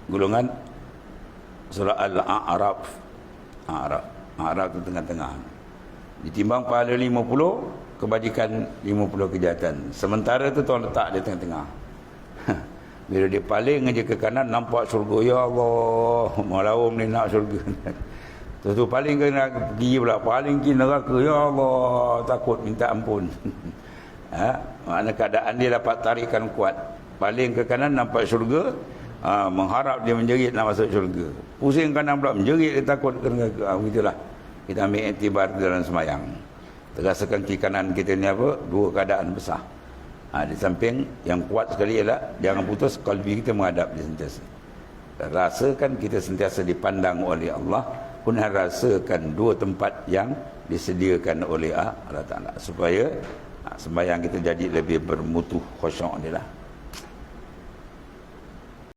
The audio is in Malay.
golongan surah Al-A'raf. A'raf itu tengah-tengah. Ditimbang pahala 50, kebajikan 50 kejahatan. Sementara tu Tuhan letak dia tengah-tengah. Bila dia paling aja ke kanan, nampak syurga. Ya Allah, malam ni nak syurga. Terus tu paling ke pergi pula, paling ke neraka. Ya Allah, takut minta ampun. Makna keadaan dia dapat tarikan kuat. Paling ke kanan nampak syurga, mengharap dia menjerit nak masuk syurga. Pusing kanan pula menjerit, dia takut ke neraka. Begitulah kita ambil iktibar dalam sembahyang. Terasakan kiri kanan kita ni apa? Dua keadaan besar. Di samping yang kuat sekali ialah jangan putus kalbi kita menghadap dia sentiasa. Rasakan kita sentiasa dipandang oleh Allah, pun rasakan dua tempat yang disediakan oleh Allah Ta'ala, supaya sembahyang kita jadi lebih bermutu, khusyuk ni lah.